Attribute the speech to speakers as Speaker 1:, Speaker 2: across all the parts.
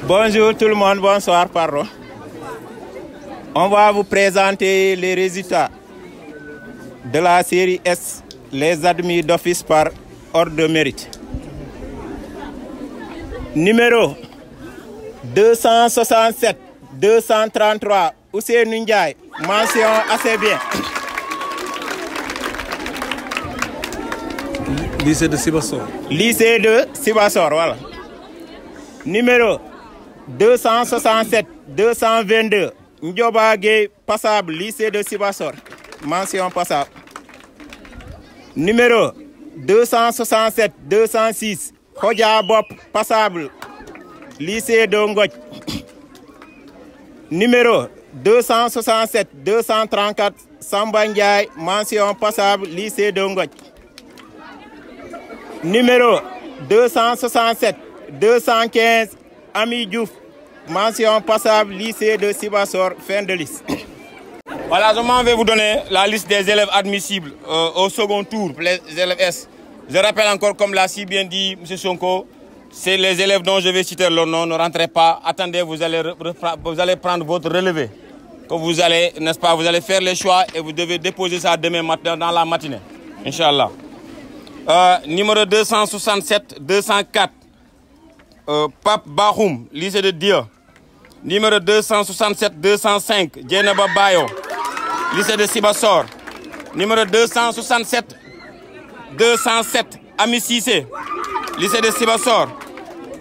Speaker 1: Bonjour tout le monde, bonsoir, pardon. On va vous présenter les résultats de la série S, les admis d'office par ordre de mérite. Numéro 267 233, Ousseynou Ndiaye, mention assez bien.
Speaker 2: Lycée de Sibassor.
Speaker 1: Lycée de Sibassor, voilà. Numéro 267 222, Ndioba Gueye, passable, lycée de Sibassor, mention passable. Numéro 267 206, Hodja Bop, passable, lycée de Ngoj. Numéro 267 234, Samba Ndiaye, mention passable, lycée de Ngoj. Numéro 267 215, Ami Diouf, mention passable, lycée de Sibassor, fin de liste. Voilà, je vais vous donner la liste des élèves admissibles au second tour, les élèves S. Je rappelle encore, comme l'a si bien dit M. Sonko, c'est les élèves dont je vais citer leur nom, ne rentrez pas, attendez, vous allez prendre votre relevé. Que vous allez, n'est-ce pas, vous allez faire les choix et vous devez déposer ça demain matin dans la matinée, Inch'Allah. Numéro 267 204, Pape Bahoum, lycée de Dia. Numéro 267 205, Djeneba Bayo, lycée de Sibassor. Numéro 267 207, Ami Sissé, lycée de Sibassor.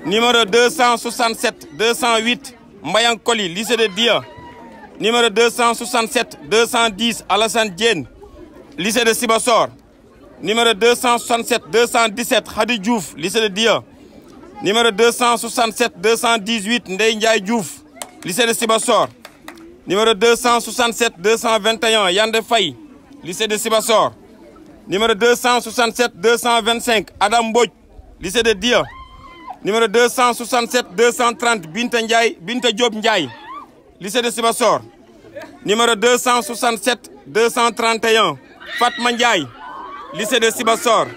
Speaker 1: Numéro 267 208, Mbayan Koli, lycée de Dia. Numéro 267 210, Alassane Diène, lycée de Sibassor. Numéro 267 217, Hadi Diouf, lycée de Dia. Numéro 267 218, Ndeye Ndiaye Diouf, lycée de Sibassor. Numéro 267 221, Yande Faye, lycée de Sibassor. Numéro 267 225, Adam Mbodj, lycée de Dia. Numéro 267 230, Binta Diop Ndiaye, lycée de Sibassor. Numéro 267 231, Fatma Ndiaye, lycée de Sibassor.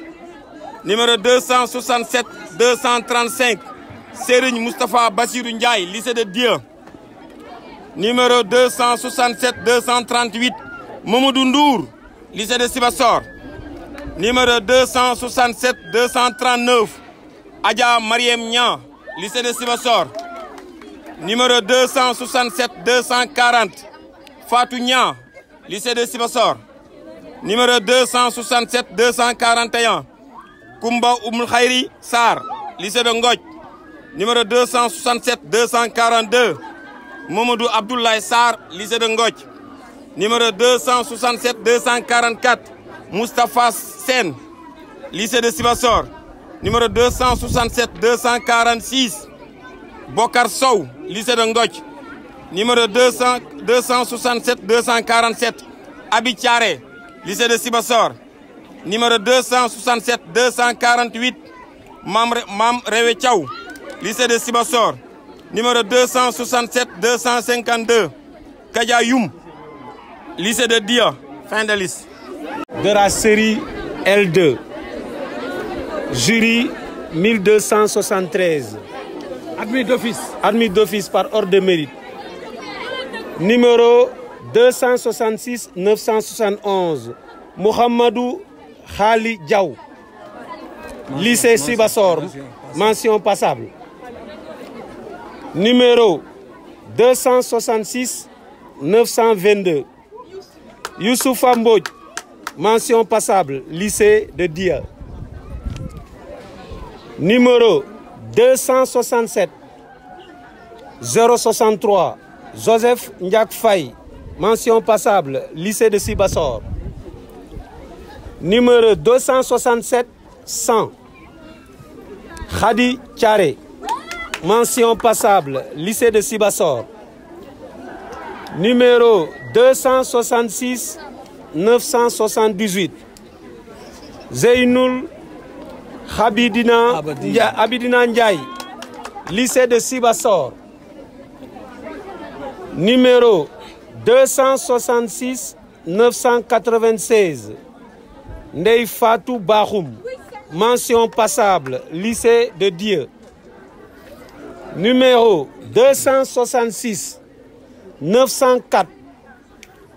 Speaker 1: Numéro 267 235, Serigne Moustapha Bassirou Ndiaye, lycée de Dia. Numéro 267 238, Mamadou Ndour, lycée de Sibassor. Numéro 267 239, Adja Mariem Niang, lycée de Sibassor. Numéro 267 240, Fatou Niang, lycée de Sibassor. Numéro 267 241, Koumba Oumoul Khairi Sar, lycée de Ngoj. Numéro 267 242, Mamadou Abdoulaye Sar, lycée de Ngoj. Numéro 267 244, Moustapha Sen, lycée de Sibassor. Numéro 267 246, Bokar Sow, lycée de Ngoj. Numéro 267 247, Abi Thiaré, lycée de Sibassor. Numéro 267 248, Mam Rewe Thiaw, lycée de Sibassor. Numéro 267 252, Kadja Youm, lycée de Dia. Fin de liste.
Speaker 2: De la série L2, jury 1273. Admis d'office. Admis d'office par ordre de mérite. Numéro 266 971, Mohamedou Khali Diaw, lycée Sibassor, mention passable. Numéro 266 922, Youssoufa Mbodj, mention passable, lycée de Dia. Numéro 267 063, Joseph Ndiak Faye, mention passable, lycée de Sibassor. Numéro 267 100, Khadi Thiaré, mention passable, lycée de Sibassor. Numéro 266 978, Zeynoul Abidina Ndiaye, lycée de Sibassor. Numéro 266 996, Ndeye Fatou Bahoum, mention passable, lycée de Dieu. Numéro 266 904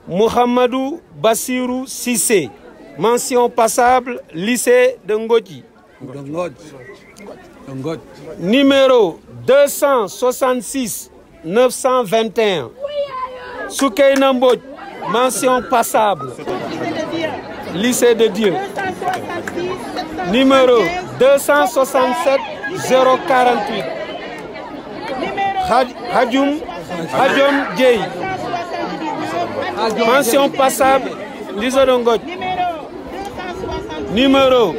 Speaker 2: Mohamedou Bassirou Sissé. Mention passable, lycée de Ngoti. Numéro 266 921 Soukeina Mbodj. Mention passable, lycée de Dieu. Numéro 267 048 Hadjoum Djei. Mention passable, lycée de Ngoti. Numéro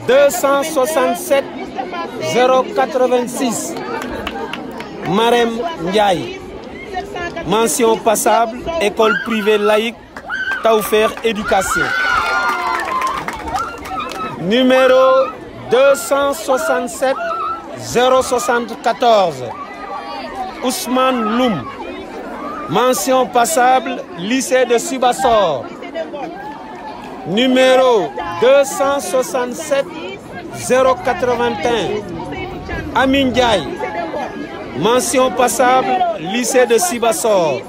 Speaker 2: 267 086 Marem Ndiaye. Mention passable, école privée laïque Tawfekh Éducation. Numéro 267 074 Ousmane Loum. Mention passable, lycée de Sibassor. Numéro 267 081 Amin Ndiaye. Mention passable, lycée de Sibassor.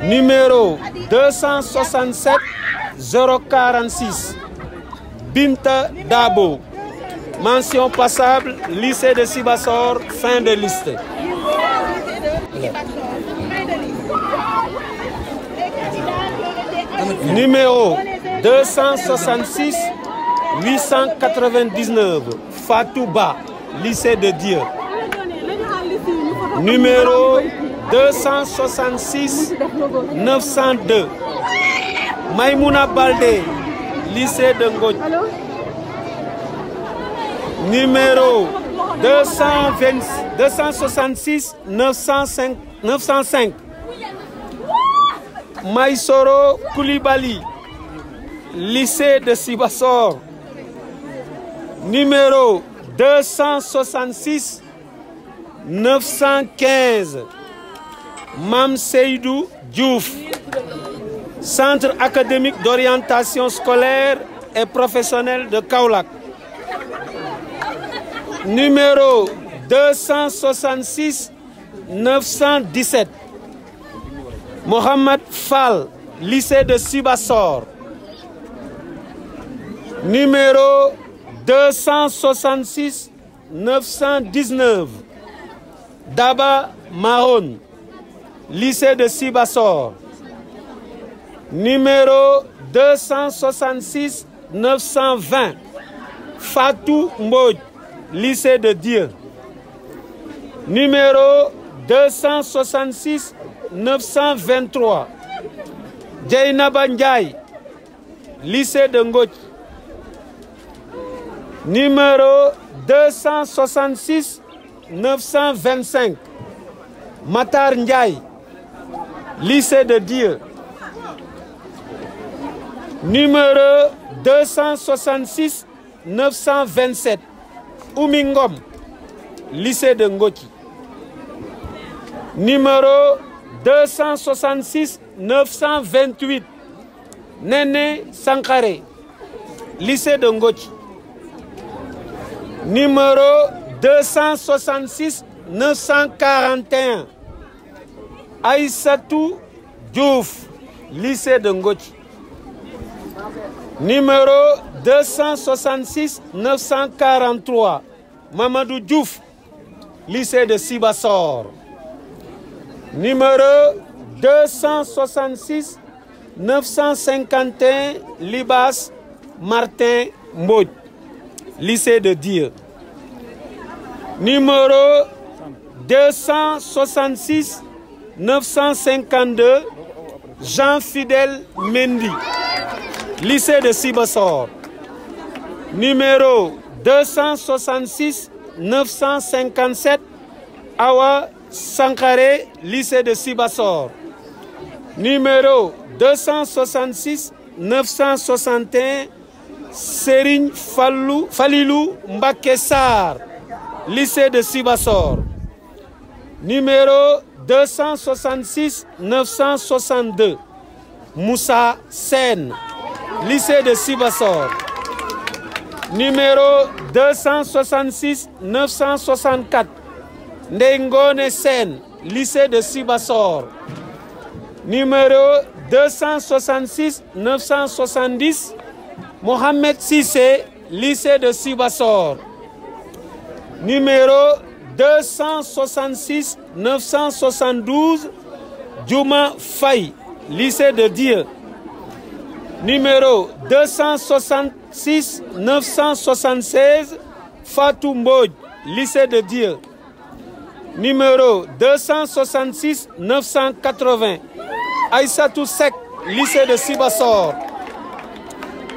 Speaker 2: Numéro 267 046 Binta Dabo. Mention passable, lycée de Sibassor, fin de liste. Numéro 266 899 Fatouba, lycée de Dieu. Numéro 266 902 Maïmouna Baldé, lycée de Ngoti. Numéro 266 905 Maïsoro Koulibaly, lycée de Sibassor. Numéro 266 915 Mam Seydou Diouf, Centre académique d'orientation scolaire et professionnelle de Kaolack. Numéro 266 917 Mohamed Fall, lycée de Sibassor. Numéro 266 919 Daba Mahon, lycée de Sibassor. Numéro 266 920 Fatou Mbodj, lycée de Dieu. Numéro 266 923 Djeynaba Ndiaye, lycée de Ngoti. Numéro 266 925 Matar Ndiaye, lycée de Dieu. Numéro 266 927 Oumingom, lycée de Ngoti. Numéro 266 928 Néné Sankharé, lycée de Ngoti. Numéro 266 941 Aïssatou Diouf, lycée de Ngoti. Numéro 266 943 Mamadou Diouf, lycée de Sibassor. Numéro 266 951 Libas Martin Mbodj, lycée de Dieu. Numéro 266 952 Jean-Fidèle Mendy, lycée de Sibassor. Numéro 266 957 Awa Sankharé, lycée de Sibassor. Numéro 266 961 Serigne Falilou Mbacké Sarr, lycée de Sibassor. Numéro 266 962 Moussa Sen, lycée de Sibassor. Numéro 266 964 Ndengone Sen, lycée de Sibassor. Numéro 266 970, Mohamed Sissé, lycée de Sibassor. Numéro 266 972, Djouma Faye, lycée de Dieu. Numéro 266 976, Fatou Mbodj, lycée de Dieu. Numéro 266 980, Aïssatou Sek, lycée de Sibassor.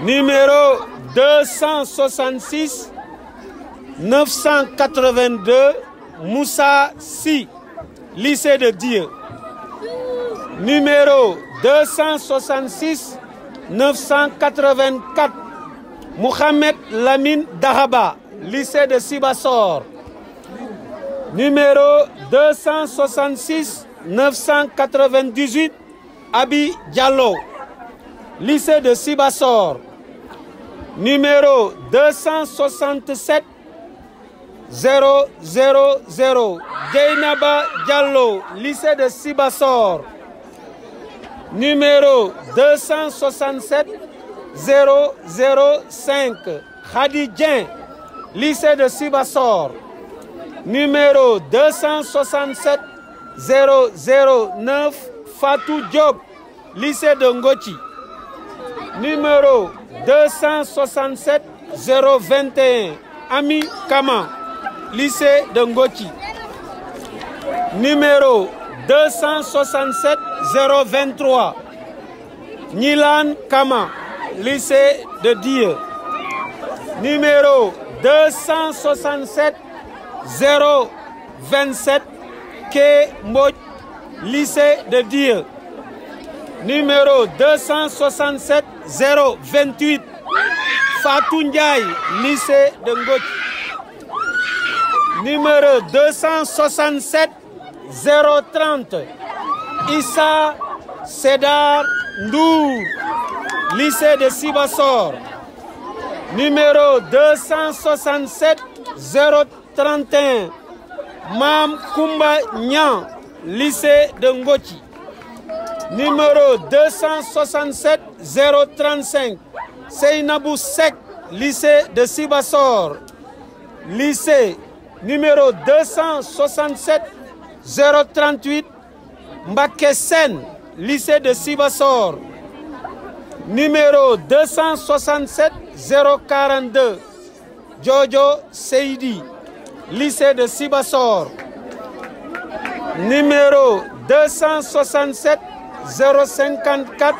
Speaker 2: Numéro 266 982, Moussa Si, lycée de Dieu. Numéro 266 984, Mohamed Lamine Dahaba, lycée de Sibassor. Numéro 266 998, Abi Diallo, lycée de Sibassor. Numéro 267 000, Djeynaba Diallo, lycée de Sibassor. Numéro 267 005, Khadi Dien, lycée de Sibassor. Numéro 267 009, Fatou Diop, lycée de Ngoti. Numéro 267 021, Ami Kama, lycée de Ngoti. Numéro 267 023, Nilan Kama, lycée de Dieu. Numéro 267 027, Ké Mbodj, lycée de Dieu. Numéro 267 028, Fatou Ndiaye, lycée de Ngoti. Numéro 267 030, Issa Sedar Ndour, lycée de Sibassor. Numéro 267 031, Mam Koumba Nyan, lycée de Ngoti. Numéro 267 035, Seynabou Sek, lycée de Sibassor. Lycée numéro 267 038, Mbaké Sen, lycée de Sibassor. Numéro 267 042, Jojo Seydi, lycée de Sibassor. Numéro 267 054,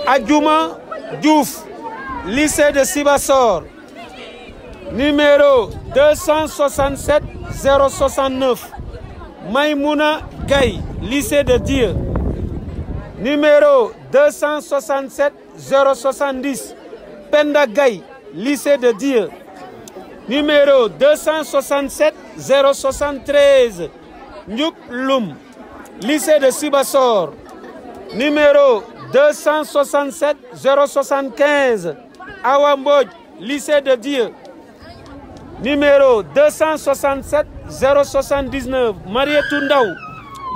Speaker 2: Adjouma Diouf, lycée de Sibassor. Numéro 267 069, Maïmouna Gaye, lycée de Dieu. Numéro 267 070, Penda Gaye, lycée de Dieu. Numéro 267 073, Ndiouk Loum, lycée de Sibassor. Numéro 267 075, Awa Mbodj, lycée de Dieu. Numéro 267 079, Marietou Ndaw,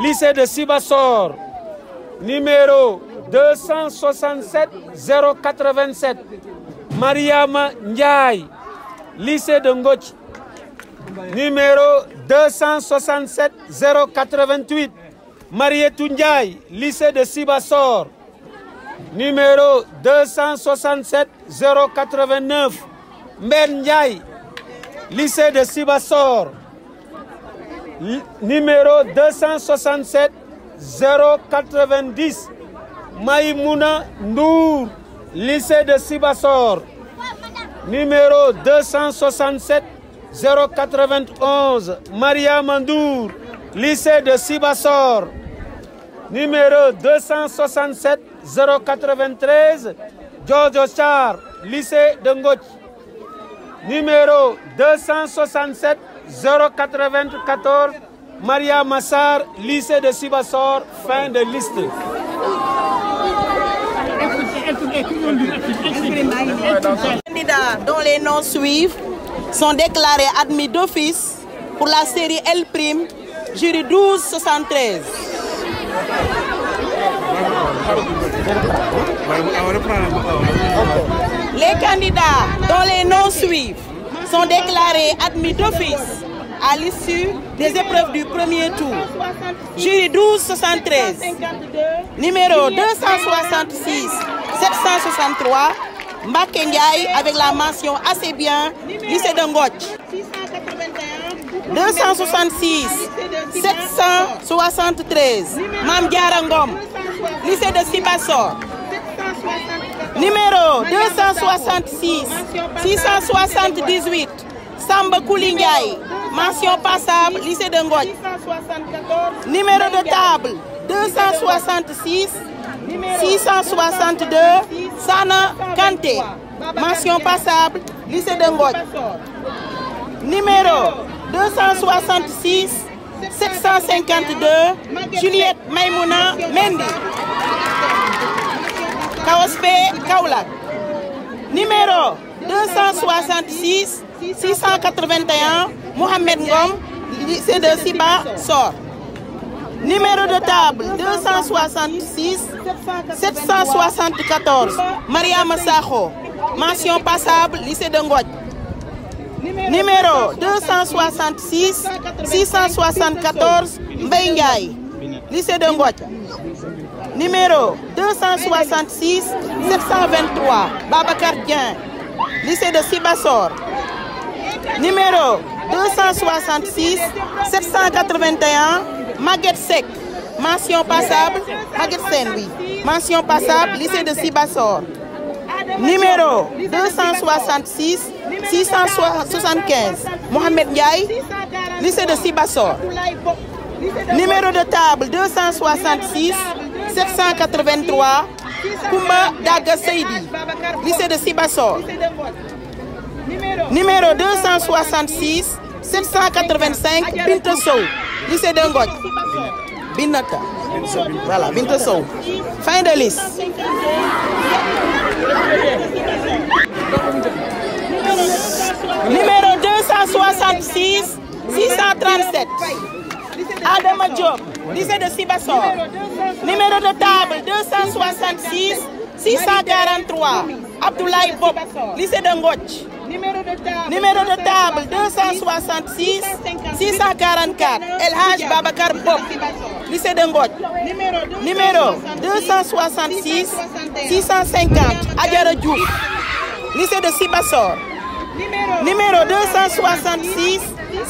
Speaker 2: lycée de Sibassor. Numéro 267 087, Mariama Ndiaye, lycée de Ngoti. Numéro 267 088, Marietou Ndiaye, lycée de Sibassor. Numéro 267 089, Mben Ndiaye, lycée de Sibassor. Numéro 267 090, Maïmouna Ndour, lycée de Sibassor. Numéro 267 091, Maria Mandour, lycée de Sibassor. Numéro 267 093, Giorgio Char, lycée de Ngoti. Numéro 267 094, Maria Massar, lycée de Sibassor. Fin de liste.
Speaker 3: Les candidats dont les noms suivent sont déclarés admis d'office Pour la série L', jury 1273. Les candidats dont les noms suivent sont déclarés admis d'office à l'issue des épreuves du premier tour. Jury 1273, numéro 266 763, Mbacké Ndiaye avec la mention assez bien, lycée de Ngothie. 266 773, Mame Diarra Ngom, lycée de Sibassor. Numéro 266 678, Samba Kouli Ndiaye, mention passable, lycée de Ngothie. Numéro de table 266 662, Sana Kanté, mention passable, lycée de Ngothie. Numéro 266 752, Juliette Maïmouna Mendy, Kaospé Kaolack. Numéro 266 681, Mohamed Ngom, lycée de Sibassor. Numéro de table 266 774, Mariama Sakho, mention passable, lycée de Ngothie. Numéro 266 674, Mbaye Ndiaye, lycée de Ngothie. Numéro 266 723, Babacar Dieng, lycée de Sibassor. Numéro 266 781, Maguette Seck, mention passable, Maguette Sen, oui, mention passable, lycée de Sibassor. Numéro 266 675, Mohamed Ndiaye, lycée de Sibassor. Numéro de table 266 783, Koumba Daga Seydi, lycée de Sibassor. Numéro 266 785, Binta Sow, lycée de Ngothie. Binata. Voilà, Binta Sow. Fin de liste. Numéro 266 637, Adama Diop, lycée de Sibassor. Numéro de table 266 643, Abdoulaye Bob, lycée de Ngothie. Numéro de table 266 644, El Hadj Babacar Bob, lycée de Ngothie. Numéro 266 650, Adjara Diouf, lycée de Sibassor. Numéro 266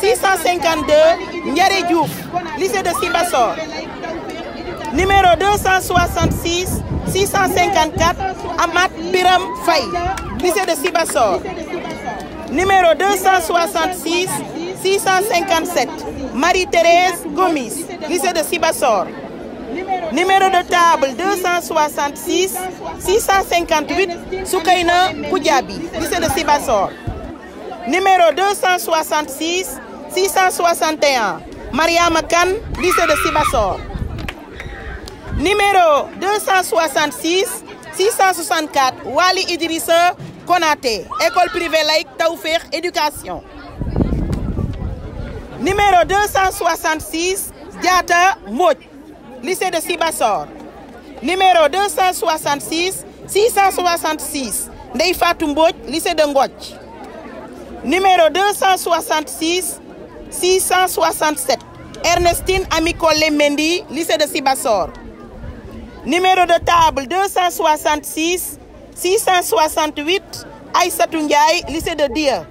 Speaker 3: 652, Ndiare Diouf, lycée de Sibassor. Numéro 266 654, Amat Biram Faye, lycée de Sibassor. Numéro 266 657, Marie-Thérèse Gomis, lycée de Sibassor. Numéro de table 266 658, Soukaina Koudiaby, lycée de Sibassor. Numéro 266 661, Mariama Kane, lycée de Sibassor. Numéro 266 664, Wali Idrissa Konaté, école privée laïque Tawfekh Éducation. Numéro 266, Diata Mbodj, lycée de Sibassor. Numéro 266 666, Ndeye Fatou Mbodj, lycée de Ngothie. Numéro 266 667, Ernestine Amikole Mendy, lycée de Sibassor. Numéro de table 266 668, Aïssatou Ndiaye, lycée de Dia.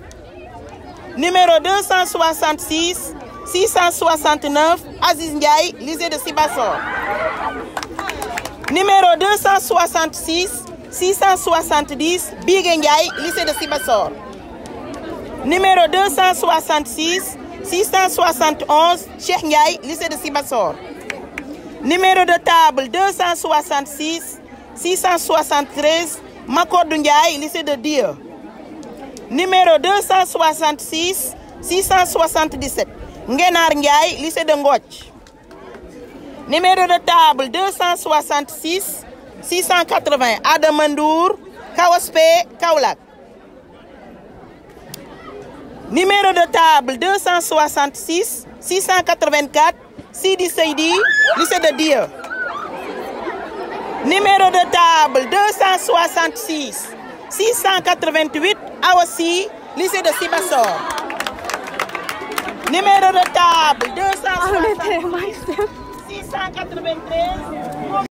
Speaker 3: Numéro 266 669, Aziz Ndiaye, lycée de Sibassor. Numéro 266 670, Bigué Ndiaye, lycée de Sibassor. Numéro 266 671, Cheikh Ndiaye, lycée de Sibassor. Numéro de table 266 673, Makodou Ndiaye, lycée de Dia. Numéro 266 677, Ngenar Ndiaye, lycée de Ngothie. Numéro de table 266 680, Adama Ndour, Kaospé Kaolack. Numéro de table 266 684 Sidi Seydi, lycée de Dieu. Numéro de table 266 688 Awassi, lycée de Sibassor. Numéro de table 266 693